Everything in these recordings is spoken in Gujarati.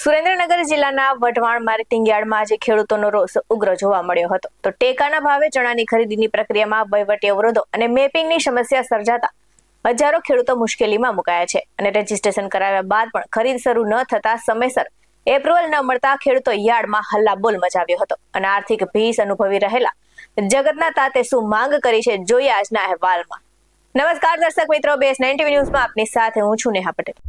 સુરેન્દ્રનગર જિલ્લાના વઢવાણ માર્કેટિંગ યાર્ડમાં આજે ખેડૂતોનો રોષ ઉગ્ર જોવા મળ્યો હતો. તો ટેકાના ભાવે ચણાની ખરીદીની પ્રક્રિયામાં વહીવટી અવરોધો અને મેપિંગની સમસ્યા સર્જાતા હજારો ખેડૂતો મુશ્કેલીમાં મુકાયા છે અને રજીસ્ટ્રેશન કરાવ્યા બાદ પણ ખરીદ શરૂ ન થતા સમયસર એપ્રુવલ ન મળતા ખેડૂતો યાર્ડમાં હલ્લાબોલ મચાવ્યો હતો અને આર્થિક ભીષ અનુભવી રહેલા જગતના તાતે શું માંગ કરી છે જોઈએ આજના અહેવાલમાં. નમસ્કાર દર્શક મિત્રો, BS9 TV ન્યૂઝમાં આપની સાથે હું છું નેહા પટેલ.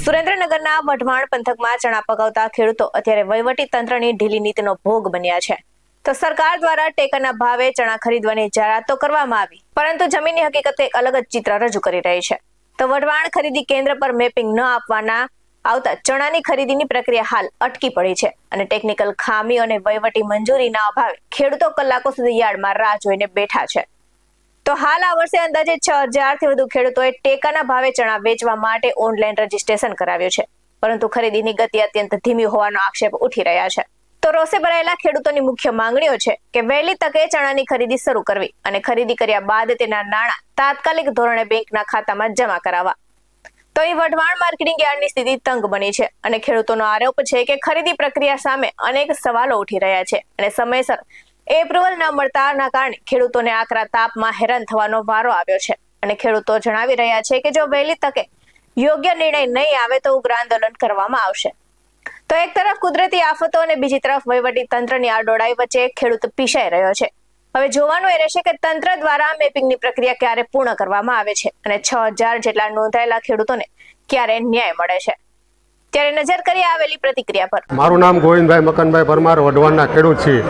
સુરેન્દ્રનગરના વઢવાણ પંથકમાં ચણા પકવતા ખેડૂતો અત્યારે વહીવટી તંત્રની ઢીલી નીતિનો ભોગ બન્યા છે. તો સરકાર દ્વારા ટેકાના ભાવે ચણા ખરીદવાની જાહેરાત તો કરવામાં આવી, પરંતુ જમીનની હકીકત એક અલગ જ ચિત્ર રજૂ કરી રહી છે. તો વઢવાણ ખરીદી કેન્દ્ર પર મેપિંગ ન આપવાના આવતા ચણાની ખરીદીની પ્રક્રિયા હાલ અટકી પડી છે અને ટેકનિકલ ખામી અને વહીવટી મંજૂરીના અભાવે ખેડૂતો કલાકો સુધી યાર્ડમાં રાહ જોઈને બેઠા છે. તો હાલ આ વર્ષે અંદાજે 6000 થી વધુ ખેડૂતોએ ટેકાના ભાવે ચણા વેચવા માટે ઓનલાઈન રજીસ્ટ્રેશન કરાવ્યું છે, પરંતુ ખરીદીની ગતિ અત્યંત ધીમી હોવાનો આક્ષેપ ઉઠી રહ્યા છે. તો રોષે ભરાયેલા ખેડૂતોની મુખ્ય માંગણીઓ છે કે વહેલી તકે ચણાની ખરીદી શરૂ કરવી અને ખરીદી કર્યા બાદ તેના નાણાં તાત્કાલિક ધોરણે બેંકના ખાતામાં જમા કરાવવા. તો અહીં વઢવાણ માર્કેટિંગ યાર્ડની સ્થિતિ તંગ બની છે અને ખેડૂતોનો આરોપ છે કે ખરીદી પ્રક્રિયા સામે અનેક સવાલો ઉઠી રહ્યા છે અને સમયસર એપ્રુવલ ન મળતાના કારણે ખેડૂતોને આકરા તાપમાં હેરાન થવાનો વારો આવ્યો છે અને ખેડૂતો જણાવી રહ્યા છે કે જો વહેલી તકે યોગ્ય નિર્ણય નહીં આવે તો ઉગ્ર આંદોલન કરવામાં આવશે. તો એક તરફ કુદરતી આફતો અને બીજી તરફ વહીવટી તંત્રની આડોડાઈ વચ્ચે ખેડૂત પીસાઈ રહ્યો છે. હવે જોવાનું એ રહેશે કે તંત્ર દ્વારા મેપિંગની પ્રક્રિયા ક્યારે પૂર્ણ કરવામાં આવે છે અને 6000 જેટલા નોંધાયેલા ખેડૂતોને ક્યારે ન્યાય મળે છે. ત્યારે નજર કરી આવેલી પ્રતિક્રિયા પર. મારું નામ ગોવિંદભાઈ મકનભાઈ પરમાર, વઢવાણના ખેડૂત છીએ.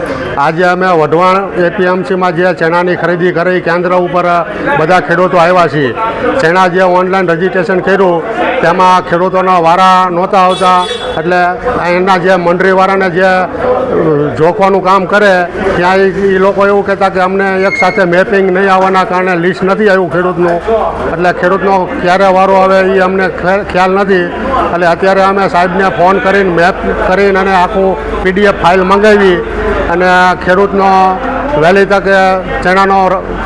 આજે અમે વઢવાણ APMCમાં જે ચણાની ખરીદી કરી કેન્દ્ર ઉપર બધા ખેડૂતો આવ્યા છીએ. ચણા જે ઓનલાઈન રજીસ્ટ્રેશન કર્યું તેમાં ખેડૂતોના વારા નહોતા આવતા, એટલે એના જે મંડળીવાળાને જે જોખવાનું કામ કરે ત્યાં એ લોકો એવું કહેતા કે અમને એક સાથે મેપિંગ નહીં આવવાના કારણે લિસ્ટ નથી આવ્યું ખેડૂતનું, એટલે ખેડૂતનો ક્યારે વારો આવે એ અમને ખ્યાલ નથી. એટલે અત્યારે અમે સાહેબને ફોન કરીને મેપ કરીને અને આખું PDF ફાઇલ મંગાવી અને ખેડૂતનો વહેલી તકે ચણાનો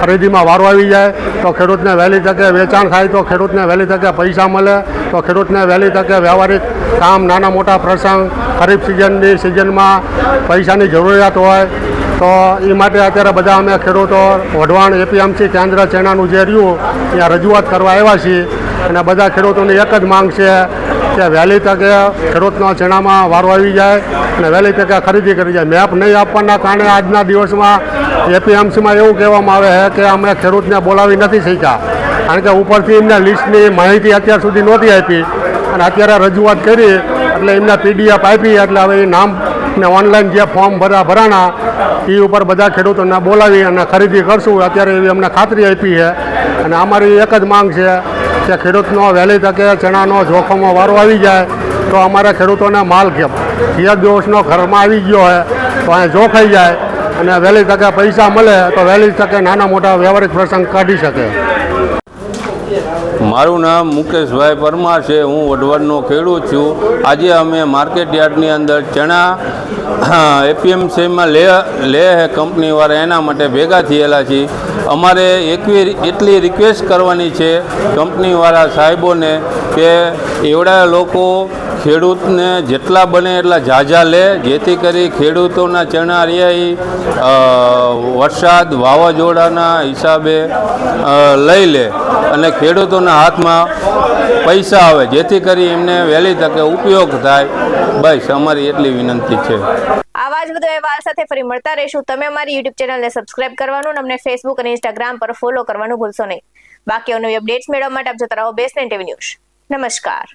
ખરીદીમાં વારો આવી જાય તો ખેડૂતને વહેલી તકે વેચાણ થાય, તો ખેડૂતને વહેલી તકે પૈસા મળે, તો ખેડૂતને વહેલી તકે વ્યવહારિક કામ, નાના મોટા પ્રસંગ, ખરીફ સિઝનમાં પૈસાની જરૂરિયાત હોય તો એ માટે અત્યારે બધા અમે ખેડૂતો વઢવાણ APMC કેન્દ્ર ચણાનું જે રહ્યું ત્યાં રજૂઆત કરવા આવ્યા છીએ. અને બધા ખેડૂતોની એક જ માંગ છે કે વહેલી તકે ખેડૂતનો ચણામાં વારો આવી જાય અને વહેલી તકે ખરીદી કરી જાય. મેપ નહીં આપવાના કારણે આજના દિવસમાં APMCમાં એવું કહેવામાં આવે છે કે અમે ખેડૂતને બોલાવી નથી શક્યા, કારણ કે ઉપરથી એમને લિસ્ટની માહિતી અત્યાર સુધી નહોતી આપી અને અત્યારે રજૂઆત કરી એટલે એમને PDF આપી, એટલે હવે એ નામને ઓનલાઈન જે ફોર્મ ભરાણા એ ઉપર બધા ખેડૂતોને બોલાવી અને ખરીદી કરશું અત્યારે એવી અમને ખાતરી આપી છે. અને અમારી એક જ માંગ છે કે ખેડૂતનો વહેલી તકે ચણાનો જોખમો વારો આવી જાય તો અમારા ખેડૂતોને માલ કે દિવસનો ઘરમાં આવી ગયો હોય તો અહીંયા જોખાઈ જાય અને વહેલી તકે પૈસા મળે તો વહેલી તકે નાના મોટા વ્યવહારિક પ્રસંગ કાઢી શકે. મારું નામ મુકેશભાઈ પરમાર છે, હું વઢવાણનો ખેડૂત છું. આજે અમે માર્કેટ યાર્ડની અંદર ચણા APMCમાં લે કંપનીવાળા એના માટે ભેગા થયેલા છીએ. અમારે એટલી રિક્વેસ્ટ કરવાની છે કંપનીવાળા સાહેબોને કે એવડા લોકો ખેડૂતને જેટલા બને એટલા ઝાઝા લે, જેથી કરી ખેડૂતોના ચણા રહ્યા વરસાદ વાવાઝોડાના હિસાબે લઈ લે અને ખેડૂતોના હાથમાં પૈસા આવે, જેથી કરી એમને વહેલી તકે ઉપયોગ થાય. બસ અમારી એટલી વિનંતી છે. આવા જ બધા અહેવાલ સાથે ફરી મળતા રહીશું. તમે અમારી YouTube ચેનલને સબસ્ક્રાઇબ કરવાનું અને અમને Facebook અને Instagram પર ફોલો કરવાનું ભૂલશો નહીં. બાકી નવી અપડેટ્સ મેળવવા માટે આપ જોતા રહો BS9 TV ન્યૂઝ. નમસ્કાર.